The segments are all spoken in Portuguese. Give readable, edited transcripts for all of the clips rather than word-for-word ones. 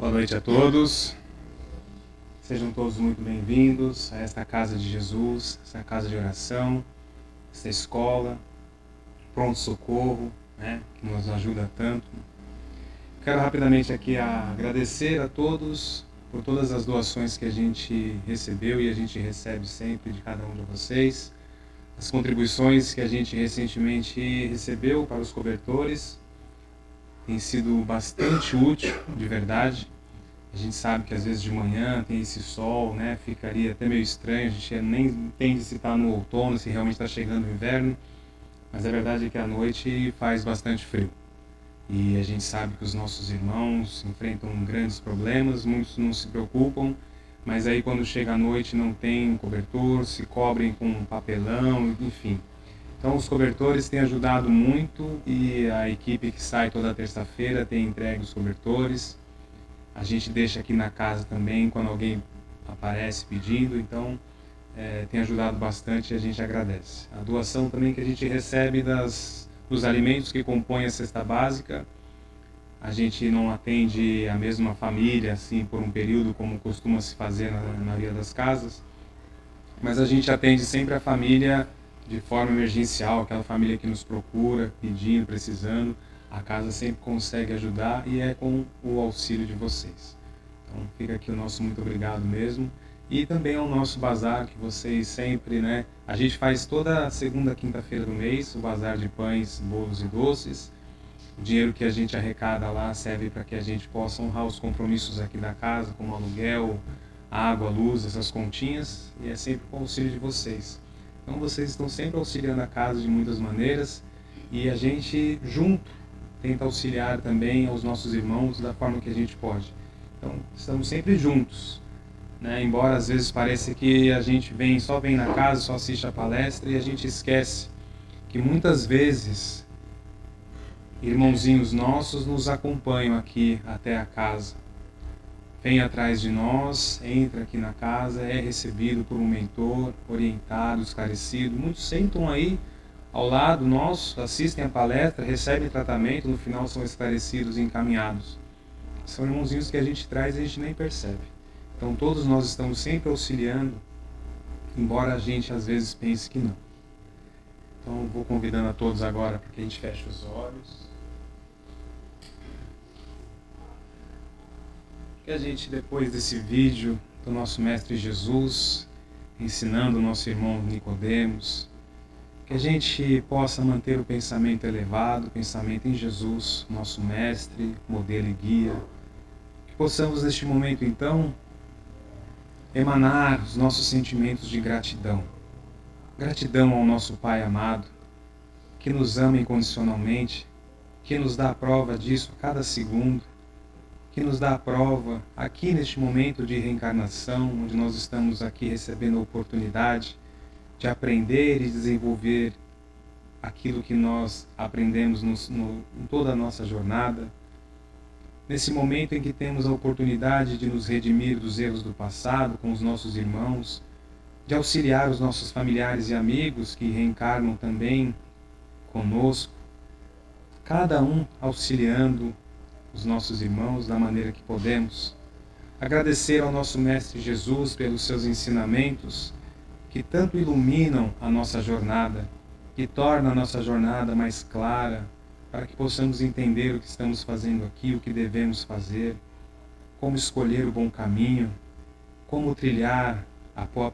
Boa noite a todos. Sejam todos muito bem-vindos a esta casa de Jesus, esta casa de oração, esta escola, pronto-socorro, que nos ajuda tanto. Quero rapidamente aqui agradecer a todos por todas as doações que a gente recebeu e a gente recebe sempre de cada um de vocês. As contribuições que a gente recentemente recebeu para os cobertores tem sido bastante útil, de verdade. A gente sabe que às vezes de manhã tem esse sol, ficaria até meio estranho, a gente nem entende se está no outono, se realmente está chegando o inverno, mas a verdade é que à noite faz bastante frio. E a gente sabe que os nossos irmãos enfrentam grandes problemas, muitos não se preocupam, mas aí quando chega a noite não tem cobertor, se cobrem com papelão, enfim. Então os cobertores têm ajudado muito e a equipe que sai toda terça-feira tem entregue os cobertores. A gente deixa aqui na casa também quando alguém aparece pedindo, então tem ajudado bastante e a gente agradece. A doação também que a gente recebe dos alimentos que compõem a cesta básica, a gente não atende a mesma família assim por um período como costuma se fazer na maioria das casas, mas a gente atende sempre a família de forma emergencial, aquela família que nos procura, pedindo, precisando. A casa sempre consegue ajudar e é com o auxílio de vocês. Então fica aqui o nosso muito obrigado mesmo. E também ao nosso bazar que vocês sempre, a gente faz toda segunda, quinta-feira do mês, o bazar de pães, bolos e doces. O dinheiro que a gente arrecada lá serve para que a gente possa honrar os compromissos aqui da casa, como aluguel, água, luz, essas continhas, e é sempre com o auxílio de vocês. Então vocês estão sempre auxiliando a casa de muitas maneiras e a gente junto tenta auxiliar também aos nossos irmãos da forma que a gente pode. Então, estamos sempre juntos, embora às vezes pareça que a gente só vem na casa, só assiste a palestra e a gente esquece que muitas vezes irmãozinhos nossos nos acompanham aqui até a casa. Vem atrás de nós, entra aqui na casa, é recebido por um mentor, orientado, esclarecido. Muitos sentam aí ao lado nosso, assistem a palestra, recebem tratamento, no final são esclarecidos e encaminhados. São irmãozinhos que a gente traz e a gente nem percebe. Então todos nós estamos sempre auxiliando, embora a gente às vezes pense que não. Então vou convidando a todos agora para que a gente feche os olhos. Que a gente, depois desse vídeo do nosso Mestre Jesus, ensinando o nosso irmão Nicodemos, que a gente possa manter o pensamento elevado, o pensamento em Jesus, nosso Mestre, modelo e guia. Que possamos, neste momento, então, emanar os nossos sentimentos de gratidão. Gratidão ao nosso Pai amado, que nos ama incondicionalmente, que nos dá a prova disso a cada segundo, que nos dá a prova aqui neste momento de reencarnação, onde nós estamos aqui recebendo a oportunidade de aprender e desenvolver aquilo que nós aprendemos em toda a nossa jornada. Nesse momento em que temos a oportunidade de nos redimir dos erros do passado com os nossos irmãos, de auxiliar os nossos familiares e amigos que reencarnam também conosco, cada um auxiliando os nossos irmãos da maneira que podemos. Agradecer ao nosso Mestre Jesus pelos seus ensinamentos que tanto iluminam a nossa jornada, que tornam a nossa jornada mais clara, para que possamos entender o que estamos fazendo aqui, o que devemos fazer, como escolher o bom caminho, como trilhar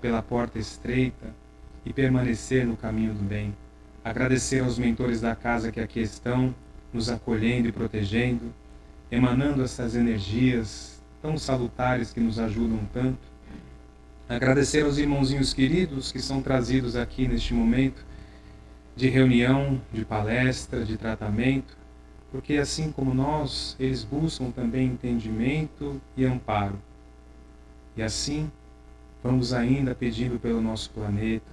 pela porta estreita e permanecer no caminho do bem. Agradecer aos mentores da casa que aqui estão, nos acolhendo e protegendo, emanando essas energias tão salutares que nos ajudam tanto. Agradecer aos irmãozinhos queridos que são trazidos aqui neste momento de reunião, de palestra, de tratamento, porque assim como nós, eles buscam também entendimento e amparo. E assim, vamos ainda pedindo pelo nosso planeta,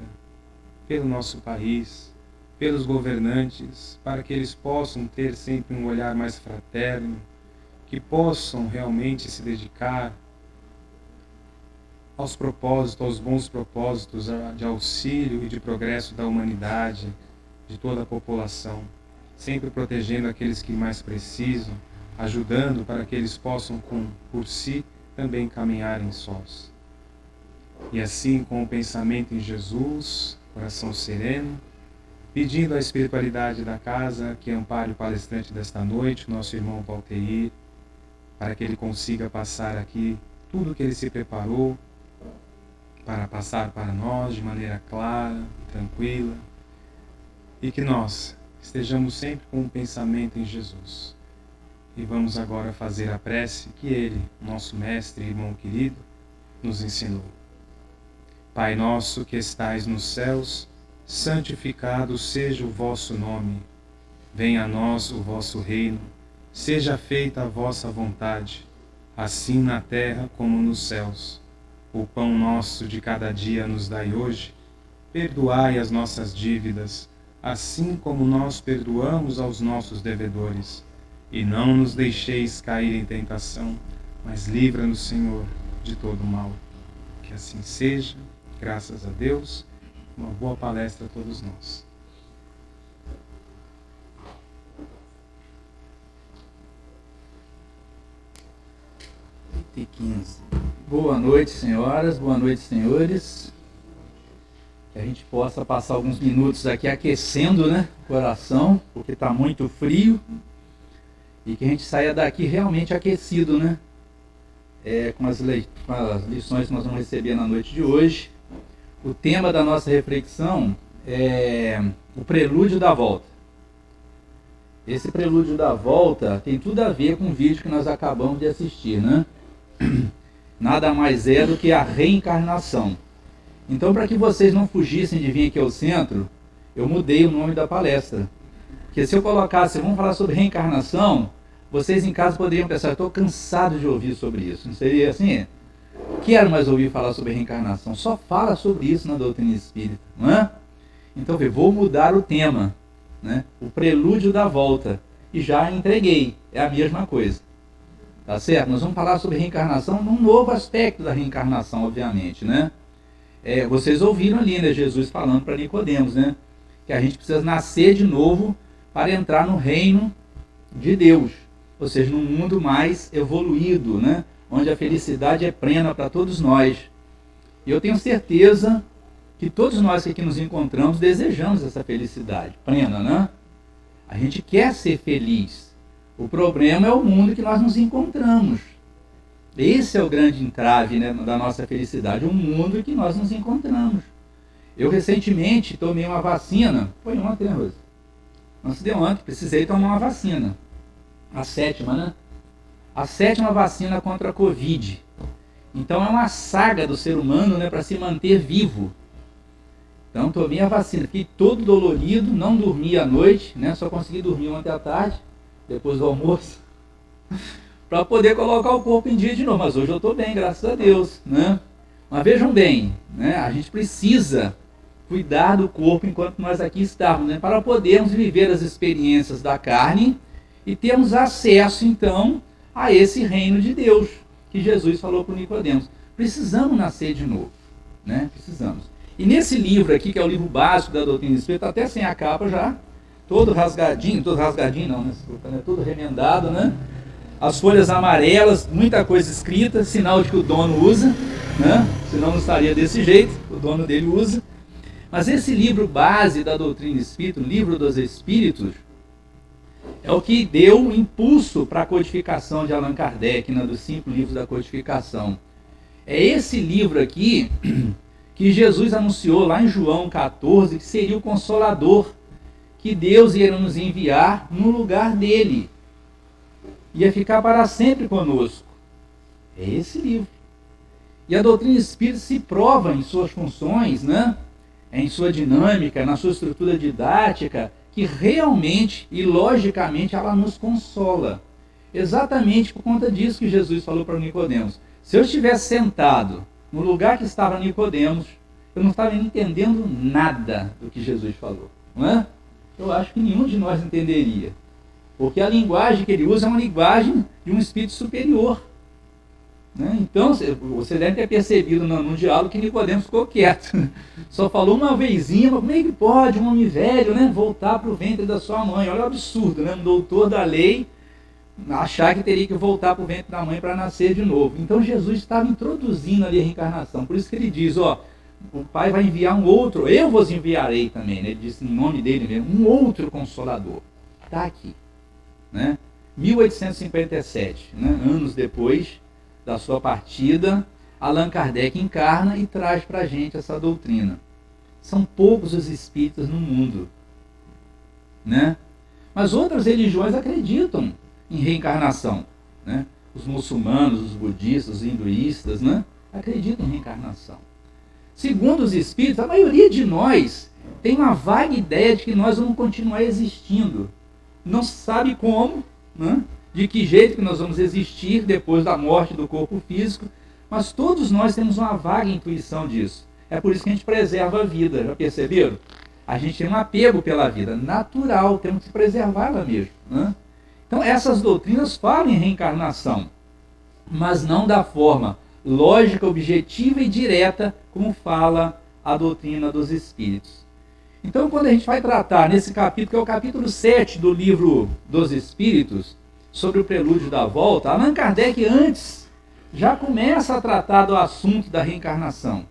pelo nosso país, pelos governantes, para que eles possam ter sempre um olhar mais fraterno, que possam realmente se dedicar aos propósitos, aos bons propósitos de auxílio e de progresso da humanidade, de toda a população, sempre protegendo aqueles que mais precisam, ajudando para que eles possam, por si, também caminharem sós. E assim, com o pensamento em Jesus, coração sereno, pedindo à espiritualidade da casa que ampare o palestrante desta noite, nosso irmão Valteir, para que ele consiga passar aqui tudo o que ele se preparou para passar para nós de maneira clara, tranquila, e que nós estejamos sempre com o pensamento em Jesus. E vamos agora fazer a prece que ele, nosso mestre e irmão querido, nos ensinou. Pai nosso que estais nos céus, santificado seja o vosso nome. Venha a nós o vosso reino. Seja feita a vossa vontade, assim na terra como nos céus. O pão nosso de cada dia nos dai hoje. Perdoai as nossas dívidas, assim como nós perdoamos aos nossos devedores. E não nos deixeis cair em tentação, mas livra-nos, Senhor, de todo mal. Que assim seja, graças a Deus. Uma boa palestra a todos nós. Boa noite, senhoras, boa noite, senhores. Que a gente possa passar alguns minutos aqui aquecendo, né, o coração, porque está muito frio. E que a gente saia daqui realmente aquecido, né? Com as lições que nós vamos receber na noite de hoje. O tema da nossa reflexão é o prelúdio da volta. Esse prelúdio da volta tem tudo a ver com o vídeo que nós acabamos de assistir, né? Nada mais é do que a reencarnação. Então, para que vocês não fugissem de vir aqui ao centro, eu mudei o nome da palestra. Porque se eu colocasse, vamos falar sobre reencarnação, vocês em casa poderiam pensar, estou cansado de ouvir sobre isso. Não seria assim? Quero mais ouvir falar sobre reencarnação. Só fala sobre isso na doutrina espírita, não é? Então, vou mudar o tema, né? O prelúdio da volta. E já entreguei. É a mesma coisa. Tá certo? Nós vamos falar sobre reencarnação num novo aspecto da reencarnação, obviamente, né? Vocês ouviram ali, né, Jesus falando para Nicodemos, né? Que a gente precisa nascer de novo para entrar no reino de Deus. Ou seja, num mundo mais evoluído, né? Onde a felicidade é plena para todos nós. E eu tenho certeza que todos nós que aqui nos encontramos desejamos essa felicidade plena, né? A gente quer ser feliz. O problema é o mundo que nós nos encontramos. Esse é o grande entrave, né, da nossa felicidade, o mundo que nós nos encontramos. Eu recentemente tomei uma vacina, foi ontem, né, Rosa? Não se deu ontem, precisei tomar uma vacina. A 7ª, né? A 7ª vacina contra a Covid. Então é uma saga do ser humano, né, para se manter vivo. Então tomei a vacina, fiquei todo dolorido, não dormi à noite, né, só consegui dormir ontem à tarde, depois do almoço, para poder colocar o corpo em dia de novo. Mas hoje eu estou bem, graças a Deus, né? Mas vejam bem, né, a gente precisa cuidar do corpo enquanto nós aqui estamos, né, para podermos viver as experiências da carne e termos acesso, então, a esse reino de Deus, que Jesus falou para o Nicodemos. Precisamos nascer de novo, né? Precisamos. E nesse livro aqui, que é o livro básico da doutrina espírita, até sem a capa já, todo rasgadinho não, né? Desculpa, né? Todo remendado, né? As folhas amarelas, muita coisa escrita, sinal de que o dono usa, né? Senão não estaria desse jeito, o dono dele usa. Mas esse livro base da doutrina espírita, o livro dos Espíritos, é o que deu o impulso para a codificação de Allan Kardec, né, dos 5 livros da codificação. É esse livro aqui que Jesus anunciou lá em João 14, que seria o Consolador, que Deus ia nos enviar no lugar dele. Ia ficar para sempre conosco. É esse livro. E a doutrina espírita se prova em suas funções, né, em sua dinâmica, na sua estrutura didática, que realmente e logicamente ela nos consola. Exatamente por conta disso que Jesus falou para Nicodemos. Se eu estivesse sentado no lugar que estava Nicodemos, eu não estava entendendo nada do que Jesus falou, não é? Eu acho que nenhum de nós entenderia. Porque a linguagem que ele usa é uma linguagem de um espírito superior, né? Então, você deve ter percebido no diálogo que Nicodemos ficou quieto. Só falou uma vezinha, mas como é que pode um homem velho, né, voltar para o ventre da sua mãe? Olha o absurdo, né? Um doutor da lei achar que teria que voltar para o ventre da mãe para nascer de novo. Então Jesus estava introduzindo ali a reencarnação. Por isso que ele diz, ó, o Pai vai enviar um outro, eu vos enviarei também, né? Ele disse em nome dele mesmo, um outro Consolador. Está aqui. Né? 1857, né? Anos depois da sua partida, Allan Kardec encarna e traz para a gente essa doutrina. São poucos os espíritas no mundo. Né? Mas outras religiões acreditam em reencarnação. Né? Os muçulmanos, os budistas, os hinduístas, né? Acreditam em reencarnação. Segundo os espíritos, a maioria de nós tem uma vaga ideia de que nós vamos continuar existindo. Não se sabe como, né? De que jeito que nós vamos existir depois da morte do corpo físico, mas todos nós temos uma vaga intuição disso. É por isso que a gente preserva a vida, já perceberam? A gente tem um apego pela vida, natural, temos que preservá-la mesmo. Né? Então essas doutrinas falam em reencarnação, mas não da forma lógica, objetiva e direta, como fala a doutrina dos Espíritos. Então quando a gente vai tratar nesse capítulo, que é o capítulo 7 do livro dos Espíritos, sobre o prelúdio da volta, Allan Kardec antes já começa a tratar do assunto da reencarnação.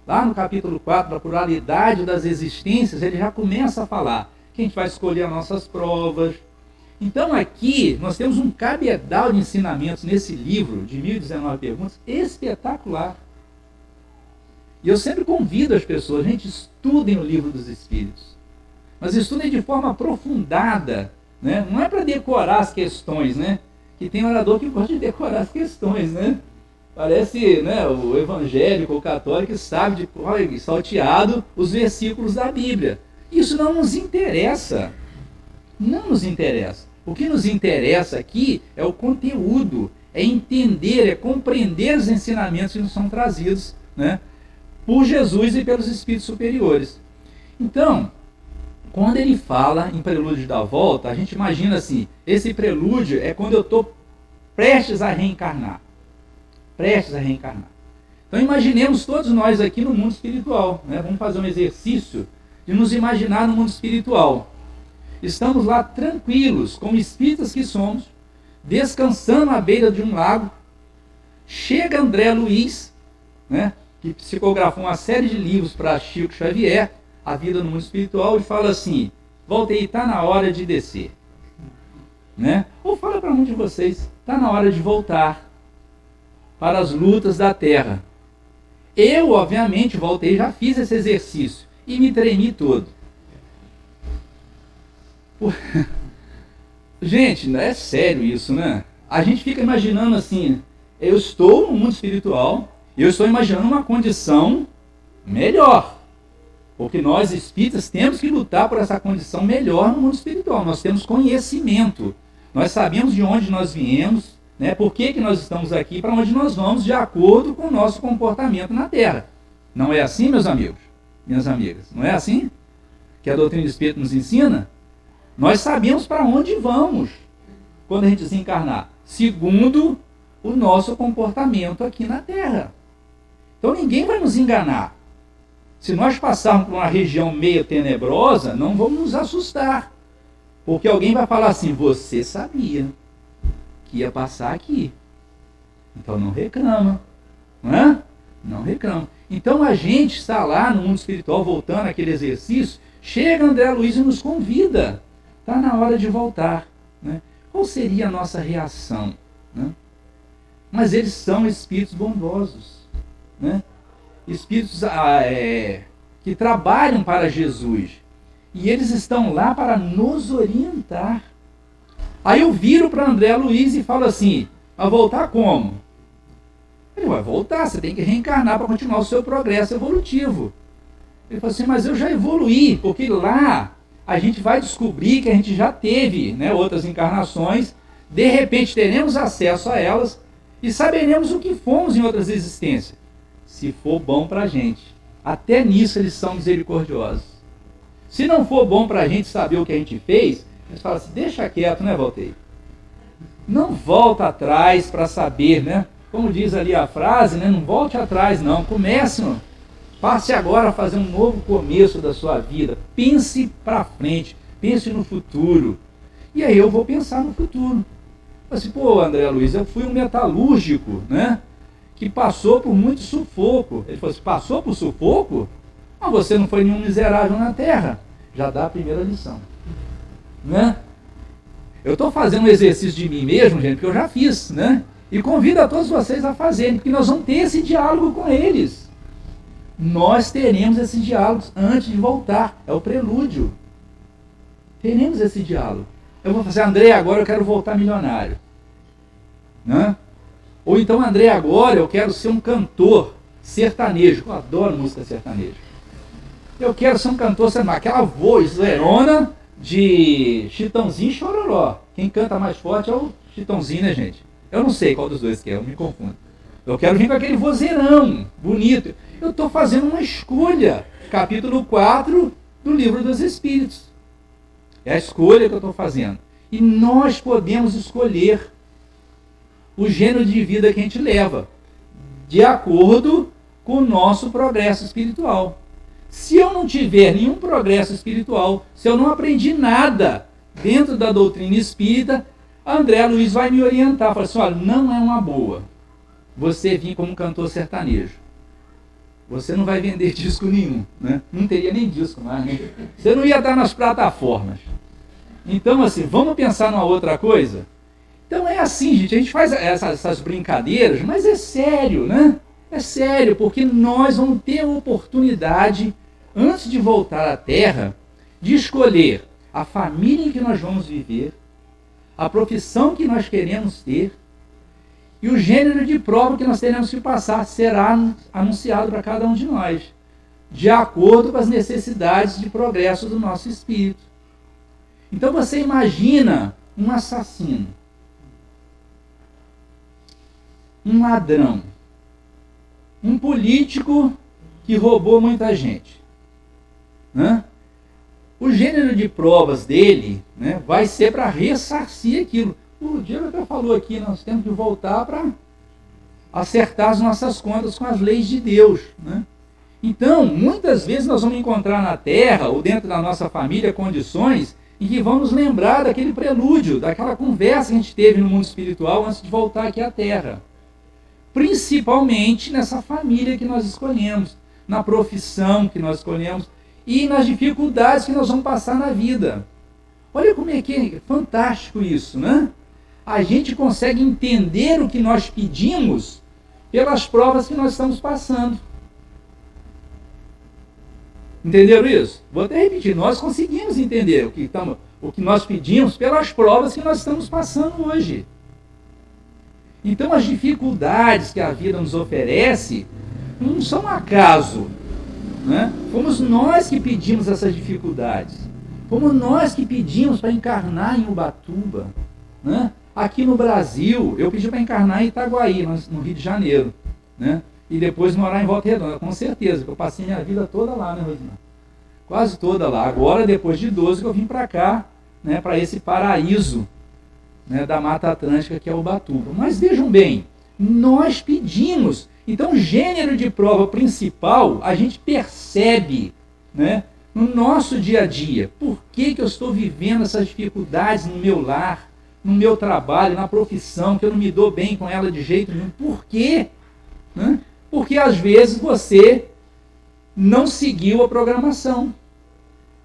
Lá no capítulo 4, da pluralidade das existências, ele já começa a falar que a gente vai escolher as nossas provas. Então aqui nós temos um cabedal de ensinamentos nesse livro de 1019 perguntas espetacular. E eu sempre convido as pessoas, gente, estudem o livro dos Espíritos. Mas estudem de forma aprofundada. Né? Não é para decorar as questões, né? Que tem orador que gosta de decorar as questões, né? Parece, né, o evangélico ou católico que sabe de cor salteado os versículos da Bíblia. Isso não nos interessa. Não nos interessa. O que nos interessa aqui é o conteúdo, é entender, é compreender os ensinamentos que nos são trazidos, né, por Jesus e pelos Espíritos superiores. Então, quando ele fala em prelúdio da volta, a gente imagina assim, esse prelúdio é quando eu estou prestes a reencarnar. Prestes a reencarnar. Então imaginemos todos nós aqui no mundo espiritual. Né? Vamos fazer um exercício de nos imaginar no mundo espiritual. Estamos lá tranquilos, como espíritas que somos, descansando à beira de um lago. Chega André Luiz, né, que psicografou uma série de livros para Chico Xavier, A Vida no Mundo Espiritual, e fala assim, Valteir, está na hora de descer. Né? Ou fala para um de vocês, está na hora de voltar para as lutas da Terra. Eu, obviamente, Valteir, já fiz esse exercício e me tremi todo. Gente, é sério isso, né? A gente fica imaginando assim, eu estou no mundo espiritual, eu estou imaginando uma condição melhor. Porque nós espíritas temos que lutar por essa condição melhor no mundo espiritual. Nós temos conhecimento. Nós sabemos de onde nós viemos, né? Por que nós estamos aqui, para onde nós vamos, de acordo com o nosso comportamento na Terra. Não é assim, meus amigos? Minhas amigas? Não é assim que a doutrina do Espírito nos ensina? Nós sabemos para onde vamos quando a gente se encarnar, segundo o nosso comportamento aqui na Terra. Então ninguém vai nos enganar. Se nós passarmos por uma região meio tenebrosa, não vamos nos assustar. Porque alguém vai falar assim, você sabia que ia passar aqui. Então não reclama. Não é? Não reclama. Então a gente está lá no mundo espiritual, voltando àquele exercício, chega André Luiz e nos convida. Está na hora de voltar. Né? Qual seria a nossa reação? Né? Mas eles são espíritos bondosos. Né? Espíritos que trabalham para Jesus. E eles estão lá para nos orientar. Aí eu viro para André Luiz e falo assim, vai voltar como? Ele vai voltar, você tem que reencarnar para continuar o seu progresso evolutivo. Ele falou assim, mas eu já evoluí, porque lá a gente vai descobrir que a gente já teve, né, outras encarnações, de repente teremos acesso a elas e saberemos o que fomos em outras existências, se for bom para a gente. Até nisso eles são misericordiosos. Se não for bom para a gente saber o que a gente fez, eles falam assim, deixa quieto, né, Valteir? Não volta atrás para saber, né? Como diz ali a frase, né? Não volte atrás, não. Comece, passe agora a fazer um novo começo da sua vida. Pense para frente, pense no futuro. E aí eu vou pensar no futuro. Assim, pô, André Luiz, eu fui um metalúrgico, né? Que passou por muito sufoco. Ele falou assim, passou por sufoco? Mas você não foi nenhum miserável na terra. Já dá a primeira lição. Né? Eu estou fazendo um exercício de mim mesmo, gente, que eu já fiz, né? E convido a todos vocês a fazerem, porque nós vamos ter esse diálogo com eles. Nós teremos esses diálogos antes de voltar. É o prelúdio. Teremos esse diálogo. Eu vou fazer, André, agora eu quero voltar milionário. Né? Ou então, André, agora eu quero ser um cantor sertanejo. Eu adoro música sertaneja. Eu quero ser um cantor sertanejo. Aquela voz lerona de Chitãozinho e Chororó. Quem canta mais forte é o Chitãozinho, né, gente? Eu não sei qual dos dois que é, eu me confundo. Eu quero vir com aquele vozeirão bonito. Eu estou fazendo uma escolha. Capítulo 4 do Livro dos Espíritos. É a escolha que eu estou fazendo. E nós podemos escolher o gênero de vida que a gente leva, de acordo com o nosso progresso espiritual. Se eu não tiver nenhum progresso espiritual, se eu não aprendi nada dentro da doutrina espírita, André Luiz vai me orientar. Fala assim, olha, não é uma boa você vir como cantor sertanejo. Você não vai vender disco nenhum, né? Não teria nem disco mais, né? Você não ia estar nas plataformas. Então, assim, vamos pensar numa outra coisa? Então é assim, gente, a gente faz essas brincadeiras, mas é sério, né? É sério, porque nós vamos ter a oportunidade, antes de voltar à Terra, de escolher a família em que nós vamos viver, a profissão que nós queremos ter, e o gênero de prova que nós teremos que passar será anunciado para cada um de nós, de acordo com as necessidades de progresso do nosso espírito. Então você imagina um assassino, um ladrão, um político que roubou muita gente. Né? O gênero de provas dele, né, vai ser para ressarcir aquilo. O Diego até falou aqui, nós temos que voltar para acertar as nossas contas com as leis de Deus. Né? Então, muitas vezes nós vamos encontrar na Terra, ou dentro da nossa família, condições em que vamos lembrar daquele prelúdio, daquela conversa que a gente teve no mundo espiritual antes de voltar aqui à Terra. Principalmente nessa família que nós escolhemos, na profissão que nós escolhemos e nas dificuldades que nós vamos passar na vida. Olha como é que é fantástico isso, né? A gente consegue entender o que nós pedimos pelas provas que nós estamos passando. Entenderam isso? Vou até repetir, nós conseguimos entender o que nós pedimos pelas provas que nós estamos passando hoje. Então as dificuldades que a vida nos oferece não são acaso. Né? Fomos nós que pedimos essas dificuldades. Fomos nós que pedimos para encarnar em Ubatuba. Né? Aqui no Brasil, eu pedi para encarnar em Itaguaí, no Rio de Janeiro. Né? E depois morar em Volta Redonda, com certeza, porque eu passei minha vida toda lá, né, Rosina? Quase toda lá. Agora, depois de 12, que eu vim para cá, né, para esse paraíso, né, da Mata Atlântica, que é Ubatuba. Mas vejam bem, nós pedimos. Então, o gênero de prova principal, a gente percebe, né, no nosso dia a dia. Por que eu estou vivendo essas dificuldades no meu lar, no meu trabalho, na profissão, que eu não me dou bem com ela de jeito nenhum? Por quê? Né? Porque às vezes você não seguiu a programação.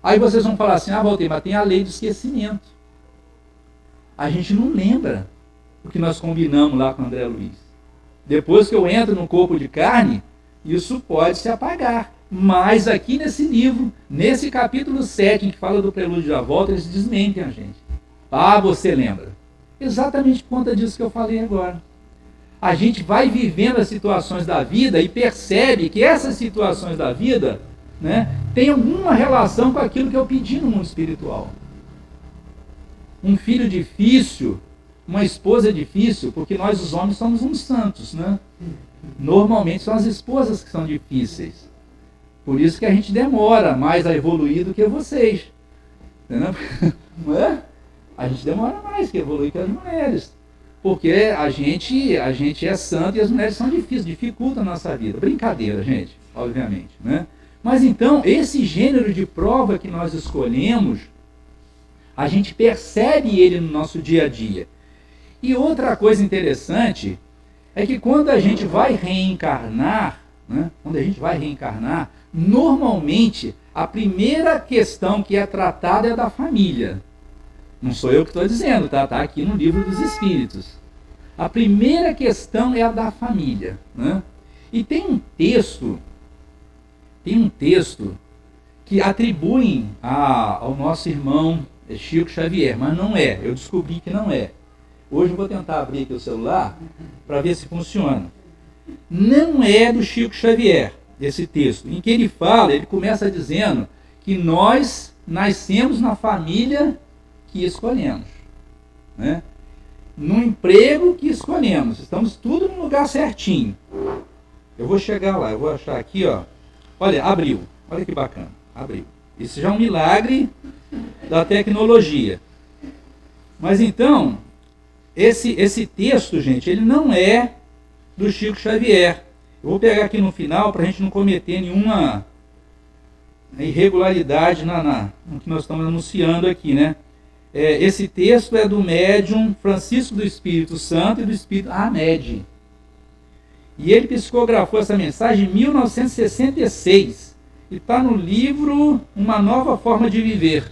Aí vocês vão falar assim, Valter, mas tem a lei do esquecimento. A gente não lembra o que nós combinamos lá com o André Luiz. Depois que eu entro no corpo de carne, isso pode se apagar. Mas aqui nesse livro, nesse capítulo 7, em que fala do prelúdio da volta, eles desmentem a gente. Ah, você lembra? Exatamente por conta disso que eu falei agora. A gente vai vivendo as situações da vida e percebe que essas situações da vida, né, têm alguma relação com aquilo que eu pedi no mundo espiritual. Um filho difícil, uma esposa difícil, porque nós os homens somos uns santos, né? Normalmente são as esposas que são difíceis. Por isso que a gente demora mais a evoluir do que vocês. Entendeu? Não é? A gente demora mais que evoluir que as mulheres. Porque a gente é santo e as mulheres são difíceis, dificultam a nossa vida. Brincadeira, gente, obviamente. Né? Mas então, esse gênero de prova que nós escolhemos, a gente percebe ele no nosso dia a dia. E outra coisa interessante é que quando a gente vai reencarnar, né, normalmente a primeira questão que é tratada é da família. Não sou eu que estou dizendo, tá? Está aqui no Livro dos Espíritos. A primeira questão é a da família, né? E tem um texto que atribuem ao nosso irmão Chico Xavier, mas não é. Eu descobri que não é. Hoje eu vou tentar abrir aqui o celular para ver se funciona. Não é do Chico Xavier, esse texto, em que ele começa dizendo que nós nascemos na família que escolhemos, né? No emprego que escolhemos, estamos tudo no lugar certinho. Eu vou chegar lá, eu vou achar aqui, ó. Olha, abriu, olha que bacana, abriu. Isso já é um milagre da tecnologia. Mas então, esse texto, gente, ele não é do Chico Xavier. Eu vou pegar aqui no final para a gente não cometer nenhuma irregularidade no que nós estamos anunciando aqui, né? Esse texto é do médium Francisco do Espírito Santo e do Espírito Hamed. E ele psicografou essa mensagem em 1966. E está no livro Uma Nova Forma de Viver.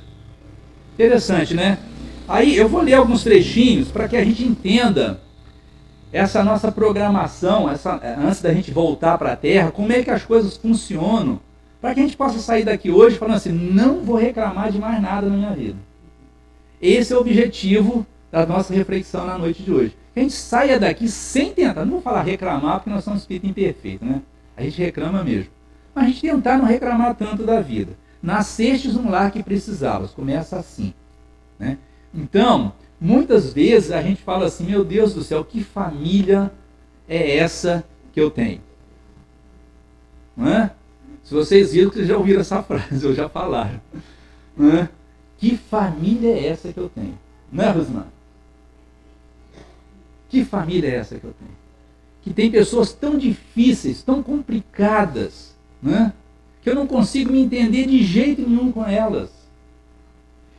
Interessante, né? Aí eu vou ler alguns trechinhos para que a gente entenda essa nossa programação, antes da gente voltar para a Terra, como é que as coisas funcionam, para que a gente possa sair daqui hoje falando assim, não vou reclamar de mais nada na minha vida. Esse é o objetivo da nossa reflexão na noite de hoje. Que a gente saia daqui sem tentar, não vou falar reclamar, porque nós somos espírito imperfeito, né? A gente reclama mesmo. Mas a gente tentar não reclamar tanto da vida. Nascestes num lar que precisavas. Começa assim, né? Então, muitas vezes a gente fala assim, meu Deus do céu, que família é essa que eu tenho? Não é? Se vocês viram, vocês já ouviram essa frase, ou já falaram. Não é? Que família é essa que eu tenho? Não é, Rosmar? Que família é essa que eu tenho? Que tem pessoas tão difíceis, tão complicadas, né? Que eu não consigo me entender de jeito nenhum com elas.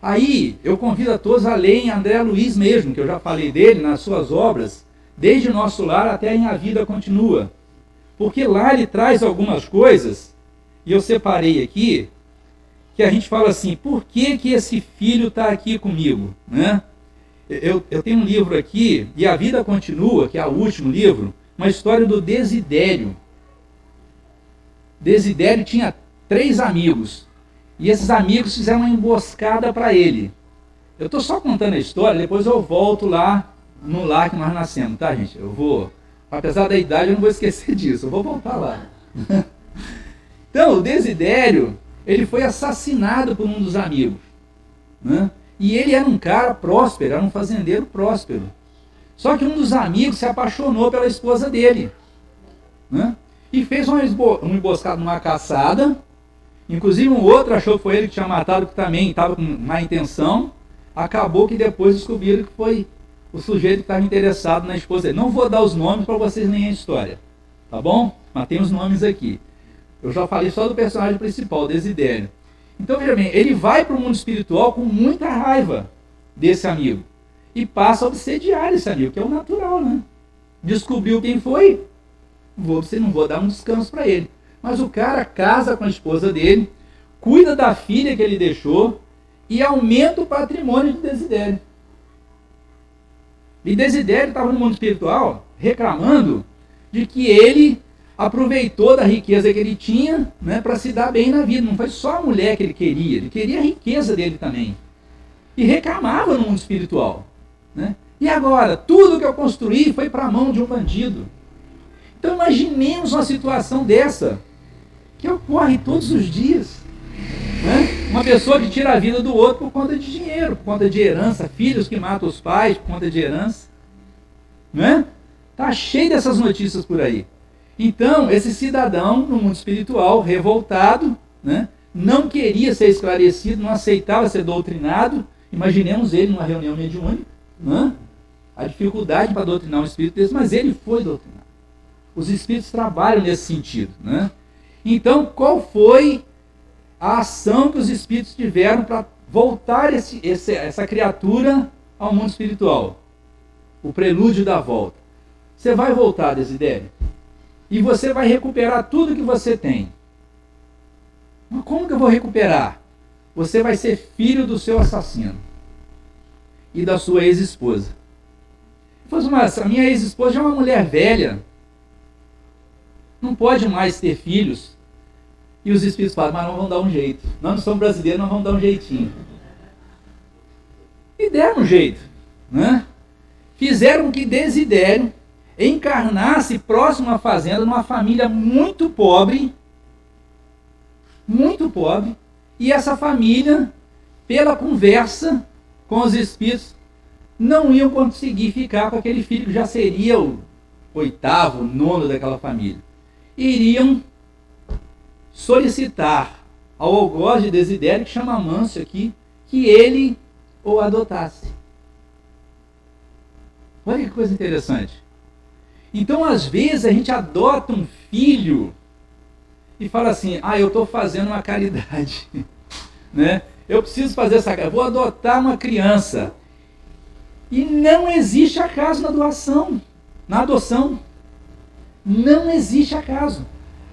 Aí, eu convido a todos a lerem André Luiz mesmo, que eu já falei dele nas suas obras, Desde Nosso Lar até em A Vida Continua. Porque lá ele traz algumas coisas, e eu separei aqui, que a gente fala assim, por que esse filho está aqui comigo? Né? Eu tenho um livro aqui, e A Vida Continua, que é o último livro, uma história do Desidério. Desidério tinha 3 amigos, e esses amigos fizeram uma emboscada para ele. Eu estou só contando a história, depois eu volto lá no lar que nós nascemos, tá, gente? Eu vou, apesar da idade, eu não vou esquecer disso, eu vou voltar lá. Então, o Desidério, ele foi assassinado por um dos amigos, né? E ele era um cara próspero, era um fazendeiro próspero. Só que um dos amigos se apaixonou pela esposa dele, né? E fez uma emboscada numa caçada. Inclusive um outro achou que foi ele que tinha matado, que também estava com má intenção. Acabou que depois descobriram que foi o sujeito que estava interessado na esposa dele. Não vou dar os nomes para vocês lerem a história, tá bom? Mas tem os nomes aqui. Eu já falei só do personagem principal, Desidério. Então, veja bem, ele vai para o mundo espiritual com muita raiva desse amigo. E passa a obsediar esse amigo, que é o natural, né? Descobriu quem foi, não vou dar um descanso para ele. Mas o cara casa com a esposa dele, cuida da filha que ele deixou e aumenta o patrimônio de Desidério. E Desidério estava no mundo espiritual reclamando de que ele aproveitou da riqueza que ele tinha, né, para se dar bem na vida. Não foi só a mulher que ele queria a riqueza dele também. E reclamava no mundo espiritual, né? E agora, tudo que eu construí foi para a mão de um bandido. Então imaginemos uma situação dessa, que ocorre todos os dias, né? Uma pessoa que tira a vida do outro por conta de dinheiro, por conta de herança, filhos que matam os pais por conta de herança, né? Tá cheio dessas notícias por aí. Então, esse cidadão no mundo espiritual, revoltado, né, não queria ser esclarecido, não aceitava ser doutrinado. Imaginemos ele numa reunião mediúnica, né? A dificuldade para doutrinar um espírito desse, mas ele foi doutrinado. Os espíritos trabalham nesse sentido, né? Então, qual foi a ação que os espíritos tiveram para voltar essa criatura ao mundo espiritual? o prelúdio da volta. Você vai voltar, Desidério, e você vai recuperar tudo que você tem. Mas como que eu vou recuperar? Você vai ser filho do seu assassino e da sua ex-esposa. Mas a minha ex-esposa já é uma mulher velha, não pode mais ter filhos. E os espíritos falam, mas nós vamos dar um jeito. Nós não somos brasileiros, nós vamos dar um jeitinho. E deram um jeito, né? Fizeram com que Desidério encarnasse próximo à fazenda, numa família muito pobre, e essa família, pela conversa com os espíritos, não iam conseguir ficar com aquele filho que já seria o 8º, 9º daquela família. Iriam solicitar ao algoz de Desidério, que chama Amâncio aqui, que ele o adotasse. Olha que coisa interessante. Então, às vezes, a gente adota um filho e fala assim, eu estou fazendo uma caridade. Né? Eu preciso fazer essa caridade, vou adotar uma criança. E não existe acaso na doação, na adoção. Não existe acaso.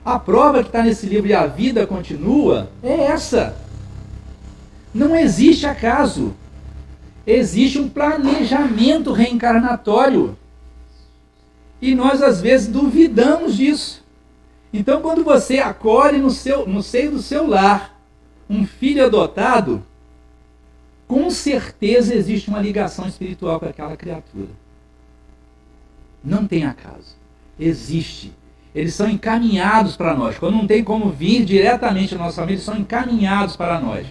A prova que está nesse livro, E a Vida Continua, é essa. Não existe acaso. Existe um planejamento reencarnatório. E nós, às vezes, duvidamos disso. Então, quando você acolhe no seio do seu lar um filho adotado, com certeza existe uma ligação espiritual com aquela criatura. Não tem acaso. Existe. Eles são encaminhados para nós. Quando não tem como vir diretamente à nossa família, eles são encaminhados para nós.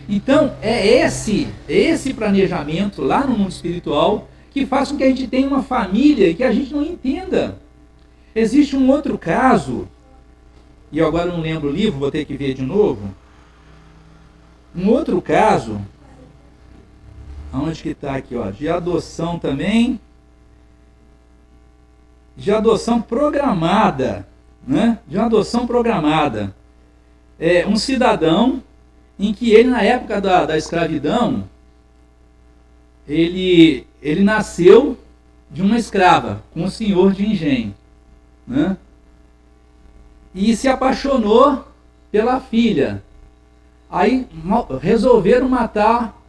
Então, é esse planejamento lá no mundo espiritual que faz com que a gente tenha uma família e que a gente não entenda. Existe um outro caso, e eu agora não lembro o livro, vou ter que ver de novo. Um outro caso, onde que está aqui, de adoção também, de adoção programada, né? De uma adoção programada. Um cidadão em que ele, na época da escravidão, ele nasceu de uma escrava, com um senhor de engenho, né? E se apaixonou pela filha. Aí resolveram matar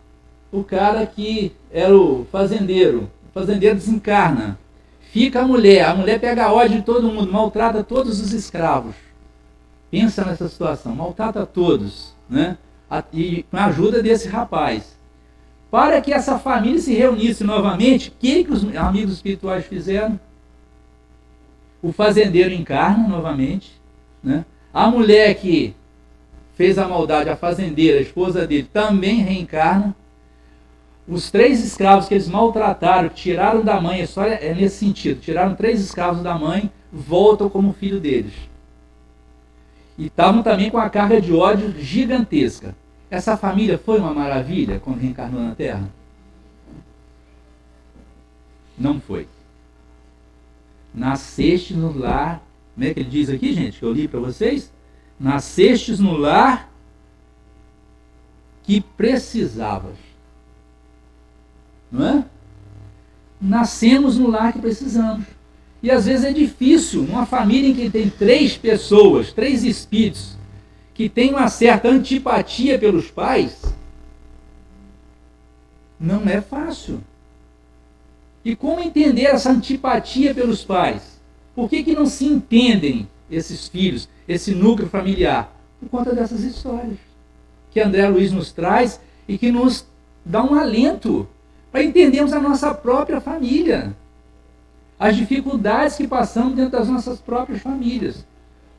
o cara que era o fazendeiro. O fazendeiro desencarna. Fica a mulher pega ódio de todo mundo, maltrata todos os escravos. Pensa nessa situação, maltrata todos, né? E com a ajuda desse rapaz. Para que essa família se reunisse novamente, o que os amigos espirituais fizeram? O fazendeiro encarna novamente, né? A mulher que fez a maldade, a fazendeira, a esposa dele, também reencarna. Os 3 escravos que eles maltrataram, que tiraram da mãe, a história é nesse sentido, tiraram 3 escravos da mãe, voltam como filho deles. E estavam também com a carga de ódio gigantesca. Essa família foi uma maravilha quando reencarnou na Terra? Não foi. Nasceste no lar, como é que ele diz aqui, gente, que eu li para vocês? Nascestes no lar que precisavas. Não é? Nascemos no lar que precisamos. E às vezes é difícil, numa família em que tem 3 pessoas, 3 espíritos, que tem uma certa antipatia pelos pais, não é fácil. E como entender essa antipatia pelos pais? Por que não se entendem esses filhos, esse núcleo familiar? Por conta dessas histórias que André Luiz nos traz e que nos dá um alento para entendermos a nossa própria família, as dificuldades que passamos dentro das nossas próprias famílias.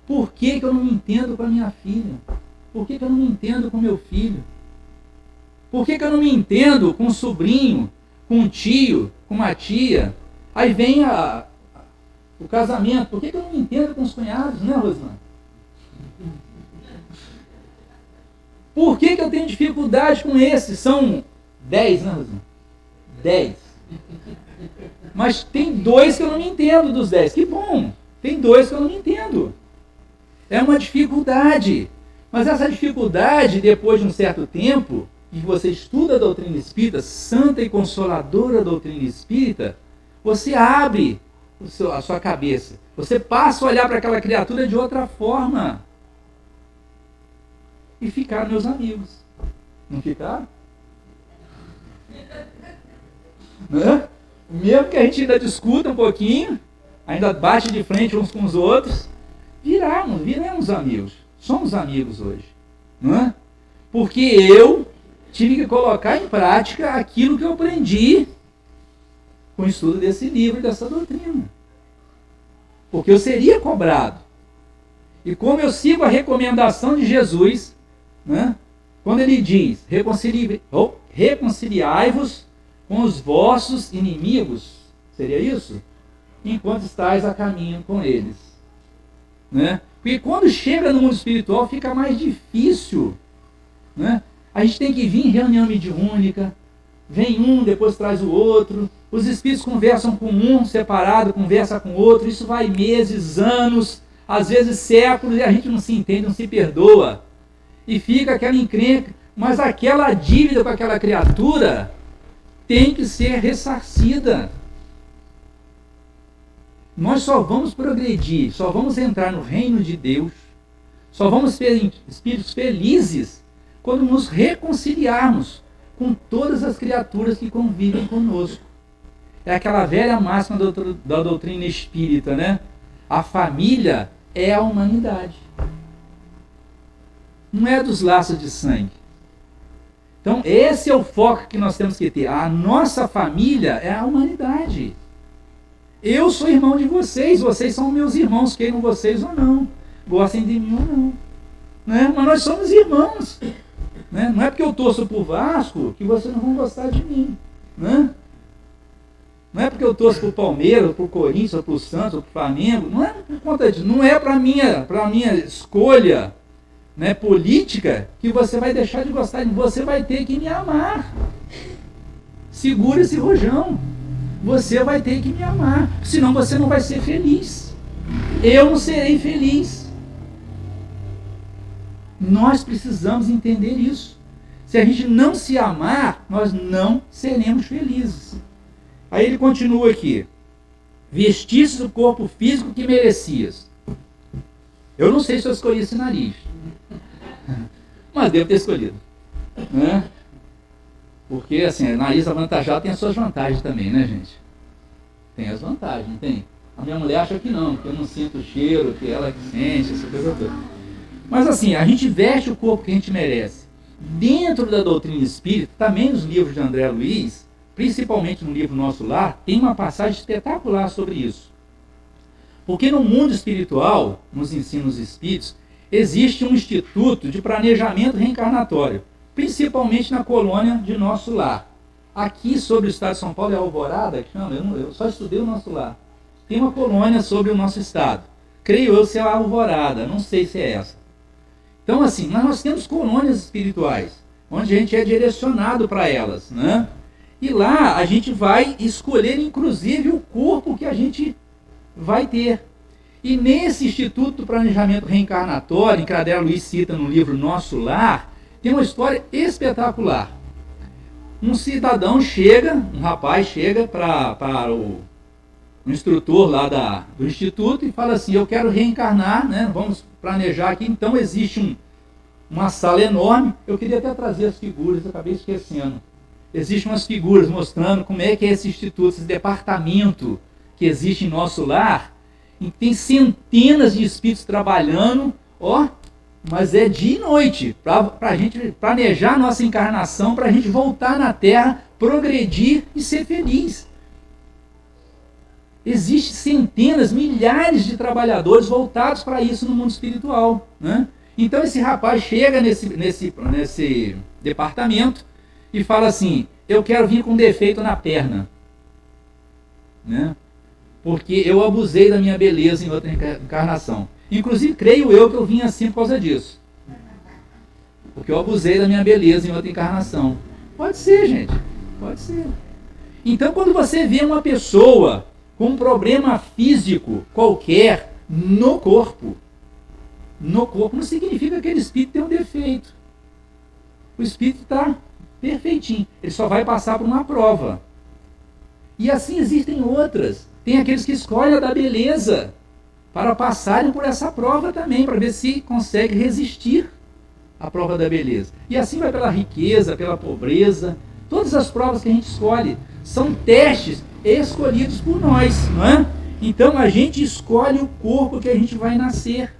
Por que eu não me entendo com a minha filha? Por que eu não me entendo com meu filho? Por que eu não me entendo com um sobrinho, com um tio, com uma tia? Aí vem o casamento. Por que eu não me entendo com os cunhados, né, Rosana? Por que eu tenho dificuldade com esses? São 10, né, Rosana? 10. Mas tem 2 que eu não me entendo dos 10. Que bom! Tem 2 que eu não me entendo. É uma dificuldade. Mas essa dificuldade, depois de um certo tempo, que você estuda a doutrina espírita, santa e consoladora doutrina espírita, você abre a sua cabeça. Você passa a olhar para aquela criatura de outra forma. E ficaram meus amigos. Não ficaram? Né? Mesmo que a gente ainda discuta um pouquinho, ainda bate de frente uns com os outros, viramos amigos. Somos amigos hoje. Não é? Porque eu tive que colocar em prática aquilo que eu aprendi com o estudo desse livro e dessa doutrina. Porque eu seria cobrado. E como eu sigo a recomendação de Jesus, né, quando ele diz, reconciliai-vos com os vossos inimigos, seria isso? Enquanto estáis a caminho com eles. Né? Porque quando chega no mundo espiritual fica mais difícil. Né? A gente tem que vir em reunião mediúnica, vem um, depois traz o outro, os espíritos conversam com um separado, conversa com o outro, isso vai meses, anos, às vezes séculos, e a gente não se entende, não se perdoa. E fica aquela encrenca, mas aquela dívida com aquela criatura tem que ser ressarcida. Nós só vamos progredir, só vamos entrar no reino de Deus, só vamos ter espíritos felizes quando nos reconciliarmos com todas as criaturas que convivem conosco. É aquela velha máxima da doutrina espírita, né? A família é a humanidade. Não é dos laços de sangue. Então, esse é o foco que nós temos que ter. A nossa família é a humanidade. Eu sou irmão de vocês, vocês são meus irmãos, queiram vocês ou não, gostem de mim ou não. Né? Mas nós somos irmãos. Né? Não é porque eu torço pro Vasco que vocês não vão gostar de mim. Né? Não é porque eu torço pro Palmeiras, pro Corinthians, pro Santos, pro Flamengo. Não é por conta disso. Não é para minha escolha, né, política que você vai deixar de gostar de mim. Você vai ter que me amar. Segura esse rojão. Você vai ter que me amar. Senão você não vai ser feliz. Eu não serei feliz. Nós precisamos entender isso. Se a gente não se amar, nós não seremos felizes. Aí ele continua aqui. Vestistes o corpo físico que merecias. Eu não sei se eu escolhi esse nariz. Mas devo ter escolhido. Né? Porque, assim, nariz avantajado tem as suas vantagens também, né, gente? Tem as vantagens, não tem? A minha mulher acha que não, que eu não sinto o cheiro, que ela que sente, essa coisa toda. Mas, assim, a gente veste o corpo que a gente merece. Dentro da doutrina espírita, também nos livros de André Luiz, principalmente no livro Nosso Lar, tem uma passagem espetacular sobre isso. Porque no mundo espiritual, nos ensinos espíritos, existe um instituto de planejamento reencarnatório, principalmente na colônia de Nosso Lar. Aqui sobre o estado de São Paulo é Alvorada, que chama, eu só estudei o Nosso Lar. Tem uma colônia sobre o nosso estado. Creio eu ser a Alvorada, não sei se é essa. Então, assim, nós temos colônias espirituais, onde a gente é direcionado para elas, né? E lá a gente vai escolher, inclusive, o corpo que a gente vai ter. E nesse Instituto do Planejamento Reencarnatório, que André Luiz cita no livro Nosso Lar, tem uma história espetacular. Um cidadão chega, um rapaz chega para o instrutor lá do Instituto e fala assim, eu quero reencarnar, né? Vamos planejar aqui. Então existe uma sala enorme, eu queria até trazer as figuras, eu acabei esquecendo. Existem umas figuras mostrando como é que é esse instituto, esse departamento que existe em Nosso Lar, e tem centenas de espíritos trabalhando, mas é dia e noite, para a gente planejar a nossa encarnação, para a gente voltar na Terra, progredir e ser feliz. Existem centenas, milhares de trabalhadores voltados para isso no mundo espiritual. Né? Então esse rapaz chega nesse departamento e fala assim, eu quero vir com defeito na perna. Né? Porque eu abusei da minha beleza em outra encarnação. Inclusive, creio eu que eu vim assim por causa disso. Porque eu abusei da minha beleza em outra encarnação. Pode ser, gente. Pode ser. Então, quando você vê uma pessoa com um problema físico qualquer no corpo não significa que aquele espírito tem um defeito. O espírito está perfeitinho. Ele só vai passar por uma prova. E assim existem outras. Tem aqueles que escolhem a da beleza para passarem por essa prova também, para ver se consegue resistir à prova da beleza. E assim vai pela riqueza, pela pobreza. Todas as provas que a gente escolhe são testes escolhidos por nós, não é? Então a gente escolhe o corpo que a gente vai nascer.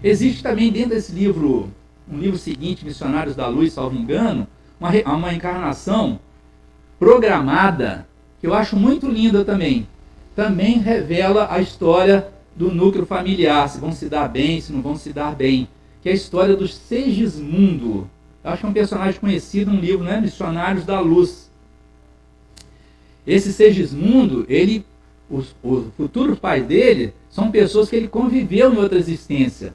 Existe também dentro desse livro, um livro seguinte, Missionários da Luz, salvo engano, uma encarnação programada, que eu acho muito linda também. Também revela a história do núcleo familiar, se vão se dar bem, se não vão se dar bem, que é a história do Segismundo. Eu acho que é um personagem conhecido no livro, né? Missionários da Luz. Esse Segismundo, os futuros pais dele são pessoas que ele conviveu em outra existência.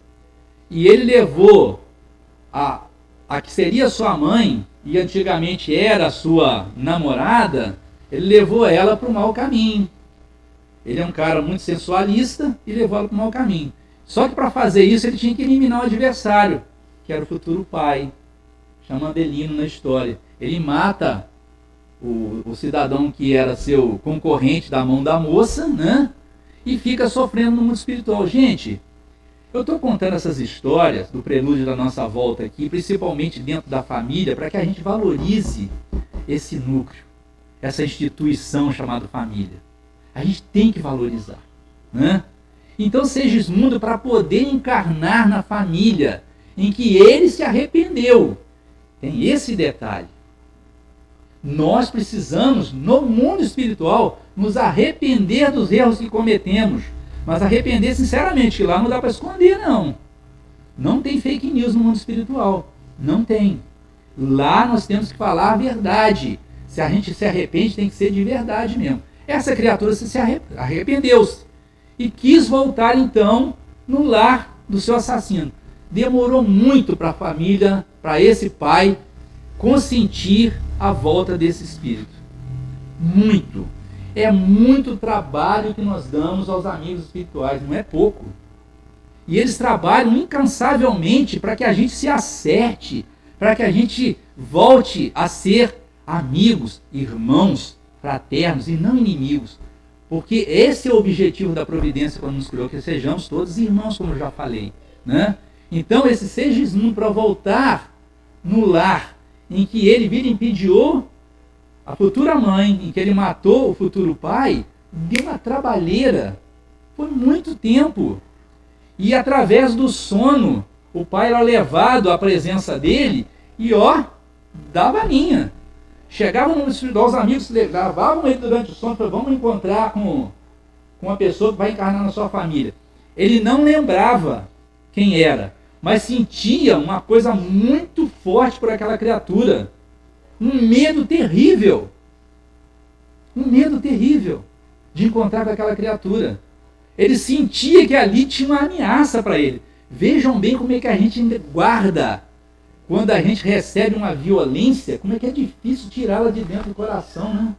E ele levou a que seria sua mãe, e antigamente era sua namorada, ele levou ela para o mau caminho. Ele é um cara muito sensualista e levou ela para o mau caminho. Só que para fazer isso ele tinha que eliminar o adversário, que era o futuro pai, chama Adelino na história. Ele mata o cidadão que era seu concorrente da mão da moça, né? E fica sofrendo no mundo espiritual. Gente, eu estou contando essas histórias do prelúdio da nossa volta aqui, principalmente dentro da família, para que a gente valorize esse núcleo, essa instituição chamada família. A gente tem que valorizar, né? Então Segismundo, para poder encarnar na família em que ele se arrependeu, tem esse detalhe. Nós precisamos, no mundo espiritual, nos arrepender dos erros que cometemos. Mas arrepender sinceramente, que lá não dá para esconder, não. Não tem fake news no mundo espiritual. Não tem. Lá nós temos que falar a verdade. Se a gente se arrepende, tem que ser de verdade mesmo. Essa criatura se arrependeu-se e quis voltar então no lar do seu assassino. Demorou muito para a família, para esse pai, consentir a volta desse espírito. Muito. É muito trabalho que nós damos aos amigos espirituais, não é pouco. E eles trabalham incansavelmente para que a gente se acerte, para que a gente volte a ser amigos, irmãos, fraternos e não inimigos. Porque esse é o objetivo da providência quando nos criou, que sejamos todos irmãos, como eu já falei, né? Então esse Segismundo, para voltar no lar em que ele vilipendiou a futura mãe, em que ele matou o futuro pai, deu uma trabalheira. Foi muito tempo. E através do sono, o pai era levado à presença dele e, dava a linha. Chegava no espiritual, os amigos levavam ele durante o sono e falavam, vamos encontrar com uma pessoa que vai encarnar na sua família. Ele não lembrava quem era, mas sentia uma coisa muito forte por aquela criatura. Um medo terrível. Um medo terrível de encontrar com aquela criatura. Ele sentia que ali tinha uma ameaça para ele. Vejam bem como é que a gente guarda. Quando a gente recebe uma violência, como é que é difícil tirá-la de dentro do coração, né?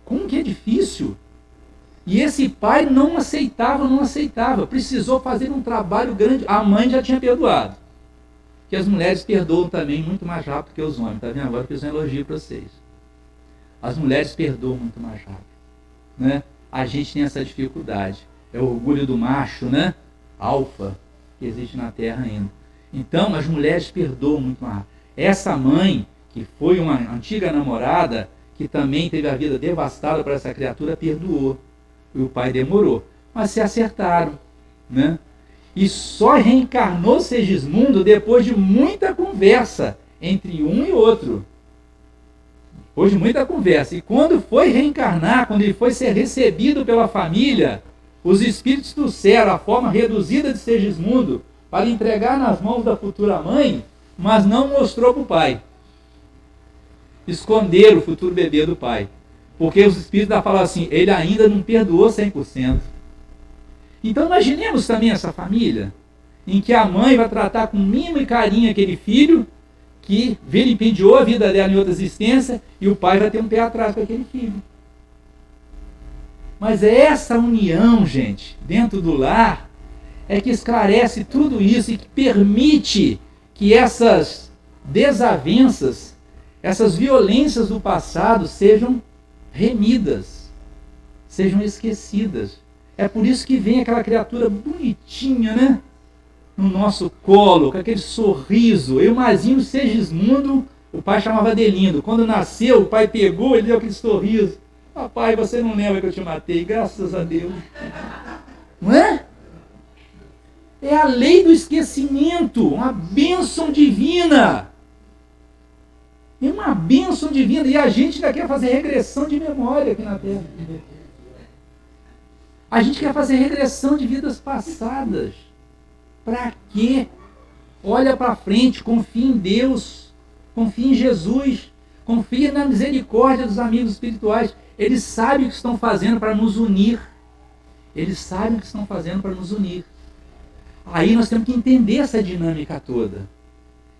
Como que é difícil? E esse pai não aceitava. Precisou fazer um trabalho grande. A mãe já tinha perdoado. Que as mulheres perdoam também muito mais rápido que os homens. Está vendo? Agora eu fiz um elogio para vocês. As mulheres perdoam muito mais rápido, né? A gente tem essa dificuldade. É o orgulho do macho, né? Alfa, que existe na Terra ainda. Então, as mulheres perdoam muito mais rápido. Essa mãe, que foi uma antiga namorada, que também teve a vida devastada por essa criatura, perdoou. E o pai demorou. Mas se acertaram, né? E só reencarnou Segismundo depois de muita conversa entre um e outro. Depois de muita conversa. E quando foi reencarnar, quando ele foi ser recebido pela família, os espíritos trouxeram a forma reduzida de Segismundo para entregar nas mãos da futura mãe, mas não mostrou para o pai. Esconderam o futuro bebê do pai. Porque os espíritos falam assim, ele ainda não perdoou 100%. Então imaginemos também essa família, em que a mãe vai tratar com mimo e carinho aquele filho, que vilipendiou a vida dela em outra existência, e o pai vai ter um pé atrás com aquele filho. Mas é essa união, gente, dentro do lar, é que esclarece tudo isso e que permite que essas desavenças, essas violências do passado sejam remidas, sejam esquecidas. É por isso que vem aquela criatura bonitinha, né? No nosso colo, com aquele sorriso. Eu, Mazinho Segismundo, o pai chamava Delindo. Quando nasceu, o pai pegou, ele deu aquele sorriso. Papai, você não lembra que eu te matei? Graças a Deus. Não é? É a lei do esquecimento, uma bênção divina. É uma bênção divina. E a gente ainda quer fazer regressão de memória aqui na Terra. A gente quer fazer regressão de vidas passadas. Para quê? Olha para frente, confia em Deus, confia em Jesus, confia na misericórdia dos amigos espirituais. Eles sabem o que estão fazendo para nos unir. Eles sabem o que estão fazendo para nos unir. Aí nós temos que entender essa dinâmica toda.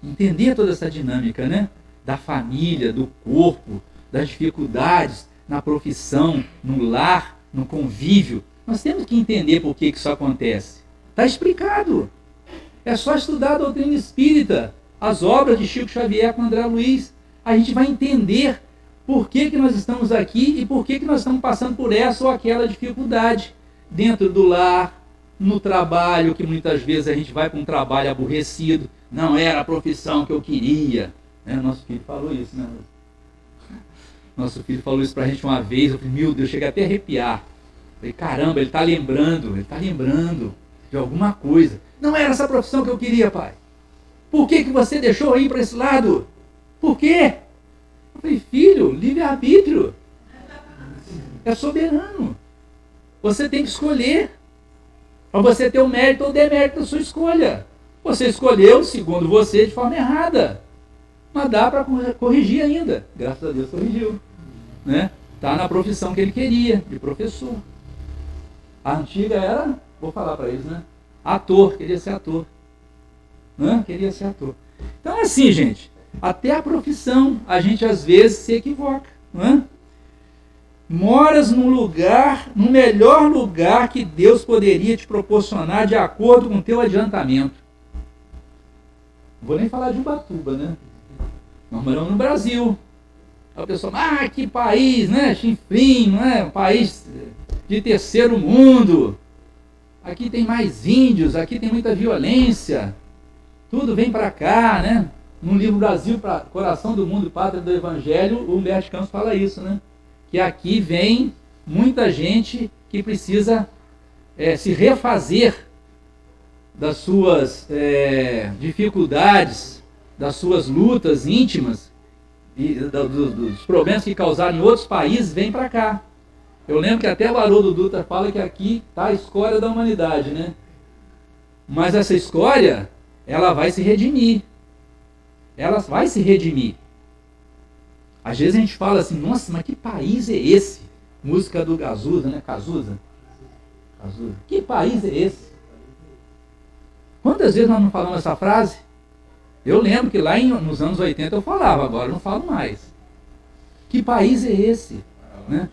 Entender toda essa dinâmica, né? Da família, do corpo, das dificuldades, na profissão, no lar, no convívio. Nós temos que entender por que isso acontece. Está explicado. É só estudar a doutrina espírita, as obras de Chico Xavier com André Luiz. A gente vai entender por que nós estamos aqui e por que nós estamos passando por essa ou aquela dificuldade. Dentro do lar, no trabalho, que muitas vezes a gente vai para um trabalho aborrecido. Não era a profissão que eu queria. Nosso filho falou isso, né? Nosso filho falou isso para a gente uma vez. Eu falei, meu Deus, cheguei até a arrepiar. Eu falei, caramba, ele está lembrando de alguma coisa. Não era essa profissão que eu queria, pai. Por que você deixou eu ir para esse lado? Por quê? Eu falei, filho, livre-arbítrio. É soberano. Você tem que escolher. Para você ter o mérito ou o demérito da sua escolha. Você escolheu, segundo você, de forma errada. Mas dá para corrigir ainda. Graças a Deus corrigiu. Né? Está na profissão que ele queria, de professor. A antiga era, vou falar para eles, né? Ator, queria ser ator. Né? Queria ser ator. Então assim, gente, até a profissão a gente às vezes se equivoca. Né? Moras num lugar, no melhor lugar que Deus poderia te proporcionar de acordo com o teu adiantamento. Não vou nem falar de Ubatuba, né? Nós moramos no Brasil. Aí o pessoal, que país, né? Chinfrim, não é? Um país de terceiro mundo. Aqui tem mais índios, aqui tem muita violência. Tudo vem para cá, né? No livro Brasil, Coração do Mundo, Pátria do Evangelho, o Humberto Campos fala isso, né? Que aqui vem muita gente que precisa se refazer das suas dificuldades, das suas lutas íntimas e dos problemas que causaram em outros países, vem para cá. Eu lembro que até o Haroldo Dutra fala que aqui está a escória da humanidade, né? Mas essa escória, ela vai se redimir. Ela vai se redimir. Às vezes a gente fala assim, nossa, mas que país é esse? Música do Cazuza, né? Cazuza. Que país é esse? Quantas vezes nós não falamos essa frase? Eu lembro que lá nos anos 80 eu falava, agora eu não falo mais. Que país é esse? Né?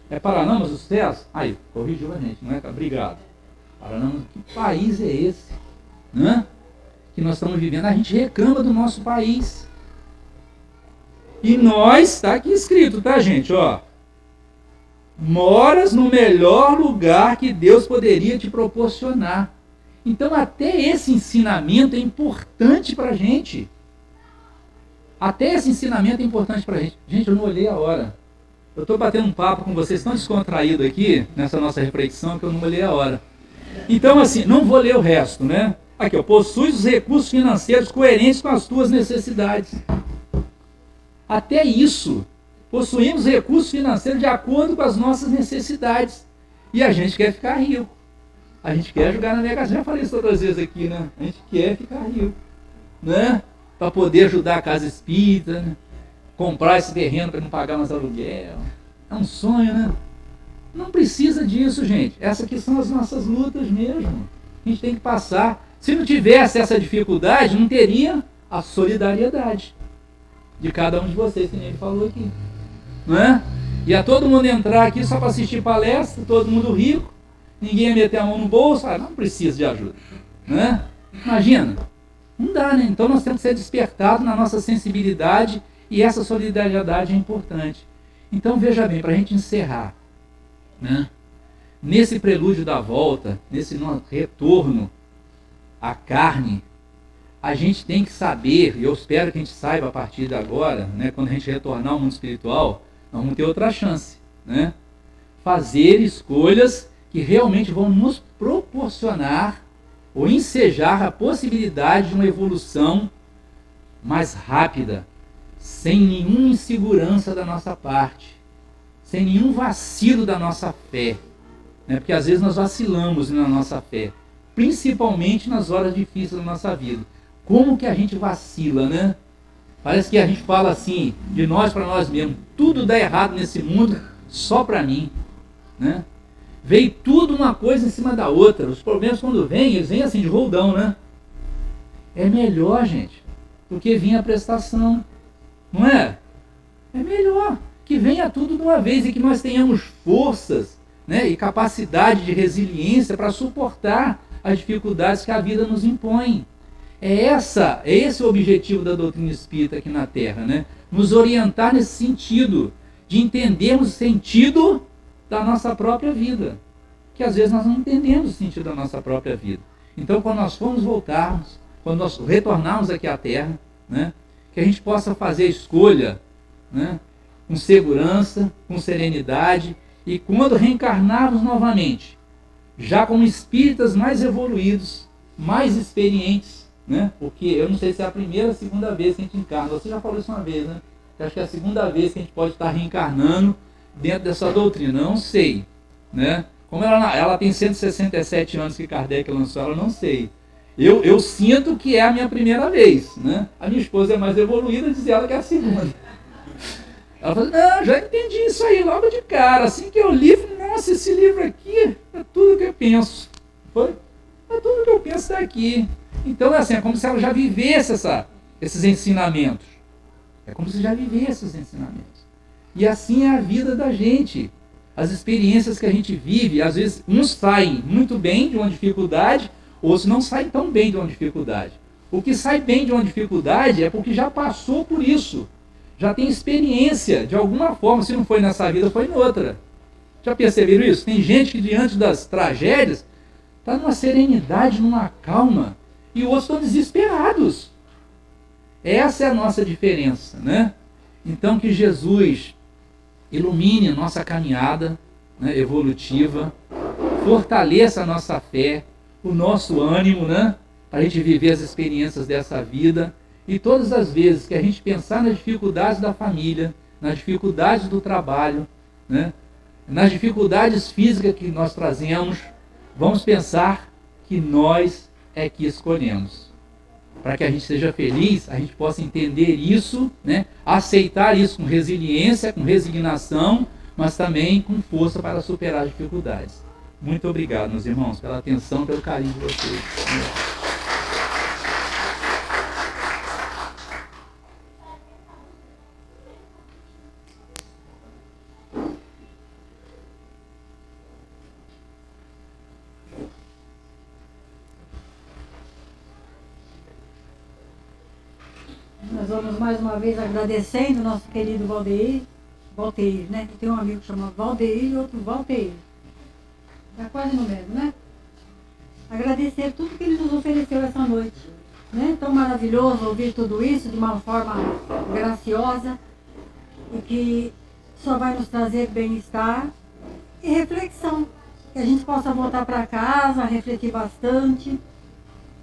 É Paranamas dos Céus? Aí, corrigiu a gente, não é? Obrigado. Paranamas, que país é esse? Né? Que nós estamos vivendo, a gente reclama do nosso país. E nós, está aqui escrito, tá, gente? Ó, moras no melhor lugar que Deus poderia te proporcionar. Então, até esse ensinamento é importante para a gente. Até esse ensinamento é importante para a gente. Gente, eu não olhei a hora. Eu estou batendo um papo com vocês tão descontraído aqui, nessa nossa reflexão, que eu não olhei a hora. Então, assim, não vou ler o resto, né? Aqui, ó, possui os recursos financeiros coerentes com as tuas necessidades. Até isso, possuímos recursos financeiros de acordo com as nossas necessidades. E a gente quer ficar rico. A gente quer jogar na Mega Sena. Já falei isso outras vezes aqui, né? A gente quer ficar rico, né? Para poder ajudar a casa espírita, né? Comprar esse terreno para não pagar mais aluguel. É um sonho, né? Não precisa disso, gente. Essas aqui são as nossas lutas mesmo. A gente tem que passar. Se não tivesse essa dificuldade, não teria a solidariedade de cada um de vocês, que nem ele falou aqui. Não é? Ia todo mundo entrar aqui só para assistir palestra, todo mundo rico, ninguém ia meter a mão no bolso, não precisa de ajuda. Não é? Imagina. Não dá, né? Então nós temos que ser despertados na nossa sensibilidade e essa solidariedade é importante. Então veja bem, para a gente encerrar, né? Nesse prelúdio da volta, nesse retorno à carne, a gente tem que saber, e eu espero que a gente saiba a partir de agora, né, quando a gente retornar ao mundo espiritual, nós vamos ter outra chance, né? Fazer escolhas que realmente vão nos proporcionar ou ensejar a possibilidade de uma evolução mais rápida, sem nenhuma insegurança da nossa parte, sem nenhum vacilo da nossa fé, né? Porque às vezes nós vacilamos na nossa fé, principalmente nas horas difíceis da nossa vida. Como que a gente vacila, né? Parece que a gente fala assim, de nós para nós mesmos, tudo dá errado nesse mundo, só para mim, né? Veio tudo uma coisa em cima da outra. Os problemas quando vêm, eles vêm assim de roldão, né? É melhor, gente, do que vir a prestação, não é? É melhor que venha tudo de uma vez e que nós tenhamos forças, né, e capacidade de resiliência para suportar as dificuldades que a vida nos impõe. É esse o objetivo da doutrina espírita aqui na Terra, né? Nos orientar nesse sentido, de entendermos o sentido da nossa própria vida. Que às vezes nós não entendemos o sentido da nossa própria vida. Então, quando nós formos voltarmos, quando nós retornarmos aqui à Terra, né, que a gente possa fazer a escolha, né, com segurança, com serenidade, e quando reencarnarmos novamente, já como espíritas mais evoluídos, mais experientes, né? Porque eu não sei se é a primeira ou a segunda vez que a gente encarna. Você já falou isso uma vez, né? Eu acho que é a segunda vez que a gente pode estar reencarnando dentro dessa doutrina. Eu não sei, né? Como ela tem 167 anos que Kardec lançou, ela não sei. Eu sinto que é a minha primeira vez, né? A minha esposa é mais evoluída, diz ela que é a segunda. Ela falou, não, já entendi isso aí logo de cara. Assim que eu li, nossa, esse livro aqui é tudo que eu penso. Foi? É tudo que eu penso daqui. Então, assim, é como se ela já vivesse esses ensinamentos. É como se já vivesse esses ensinamentos. E assim é a vida da gente. As experiências que a gente vive, às vezes, uns saem muito bem de uma dificuldade, outros não saem tão bem de uma dificuldade. O que sai bem de uma dificuldade é porque já passou por isso. Já tem experiência, de alguma forma, se não foi nessa vida, foi em outra. Já perceberam isso? Tem gente que diante das tragédias está numa serenidade, numa calma, e outros estão desesperados. Essa é a nossa diferença, né? Então que Jesus ilumine a nossa caminhada, né, evolutiva, fortaleça a nossa fé, o nosso ânimo, né, para a gente viver as experiências dessa vida. E todas as vezes que a gente pensar nas dificuldades da família, nas dificuldades do trabalho, né, nas dificuldades físicas que nós trazemos, vamos pensar que nós é que escolhemos. Para que a gente seja feliz, a gente possa entender isso, né, aceitar isso com resiliência, com resignação, mas também com força para superar as dificuldades. Muito obrigado, meus irmãos, pela atenção, pelo carinho de vocês. Nós vamos mais uma vez agradecendo o nosso querido Valdeir, né? Tem um amigo que chama Valdeir e outro Valteir. Está quase no mesmo, né? Agradecer tudo que ele nos ofereceu essa noite, né? Tão maravilhoso ouvir tudo isso de uma forma graciosa e que só vai nos trazer bem-estar e reflexão. Que a gente possa voltar para casa, refletir bastante,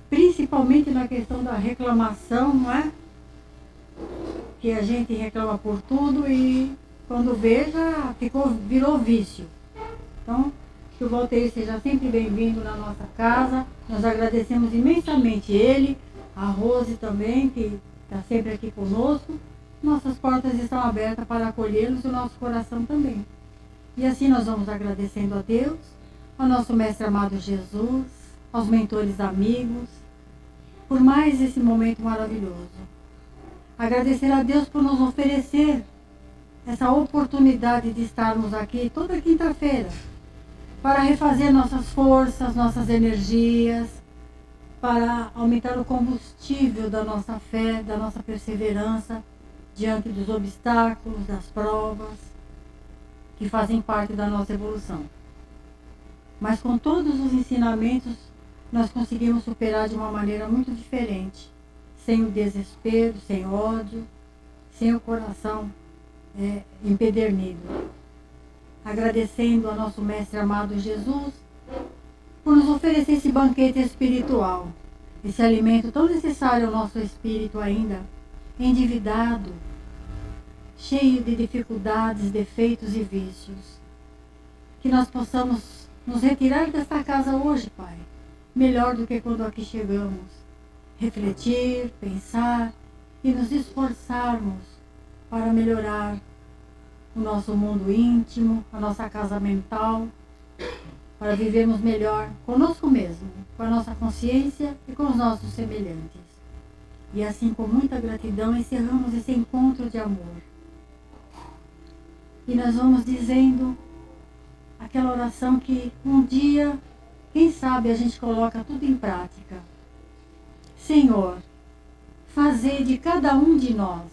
principalmente na questão da reclamação, não é? Que a gente reclama por tudo e quando vê já virou vício. Então, que o Valteir seja sempre bem-vindo na nossa casa. Nós agradecemos imensamente ele, a Rose também, que está sempre aqui conosco. Nossas portas estão abertas para acolhê-los e o nosso coração também. E assim nós vamos agradecendo a Deus, ao nosso Mestre amado Jesus, aos mentores amigos, por mais esse momento maravilhoso. Agradecer a Deus por nos oferecer essa oportunidade de estarmos aqui toda quinta-feira para refazer nossas forças, nossas energias, para aumentar o combustível da nossa fé, da nossa perseverança diante dos obstáculos, das provas. que fazem parte da nossa evolução. Mas com todos os ensinamentos, nós conseguimos superar de uma maneira muito diferente, sem o desespero, sem ódio, sem o coração empedernido. Agradecendo ao nosso Mestre amado Jesus por nos oferecer esse banquete espiritual, esse alimento tão necessário ao nosso espírito ainda endividado, cheio de dificuldades, defeitos e vícios. Que nós possamos nos retirar desta casa hoje, Pai, melhor do que quando aqui chegamos. Refletir, pensar e nos esforçarmos para melhorar o nosso mundo íntimo, a nossa casa mental, para vivermos melhor conosco mesmo, com a nossa consciência e com os nossos semelhantes. E assim, com muita gratidão, encerramos esse encontro de amor. E nós vamos dizendo aquela oração que um dia, quem sabe, a gente coloca tudo em prática. Senhor, fazei de cada um de nós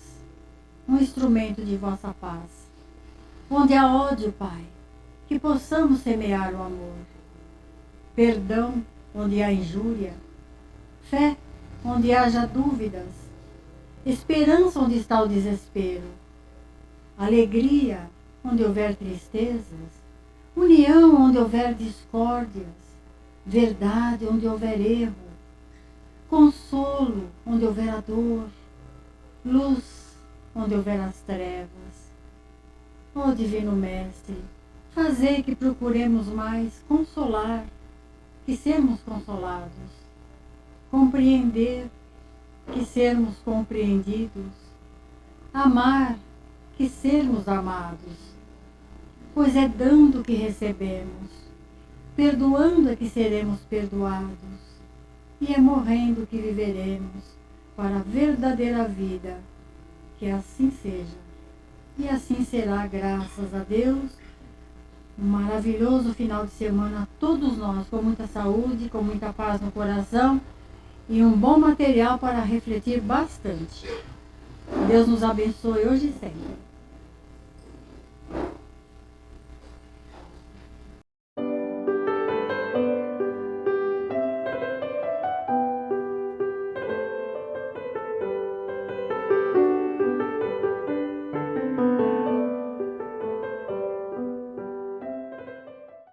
um instrumento de vossa paz. Onde há ódio, Pai, que possamos semear o amor. Perdão onde há injúria. Fé onde haja dúvidas. Esperança onde está o desespero. Alegria onde houver tristezas. União onde houver discórdias. Verdade onde houver erro. Consolo onde houver a dor. Luz onde houver as trevas. Ó Divino Mestre, fazei que procuremos mais consolar, que sermos consolados, compreender, que sermos compreendidos, amar, que sermos amados, pois é dando que recebemos, perdoando é que seremos perdoados, e é morrendo que viveremos para a verdadeira vida, que assim seja. E assim será, graças a Deus. Um maravilhoso final de semana a todos nós, com muita saúde, com muita paz no coração e um bom material para refletir bastante. Deus nos abençoe hoje e sempre.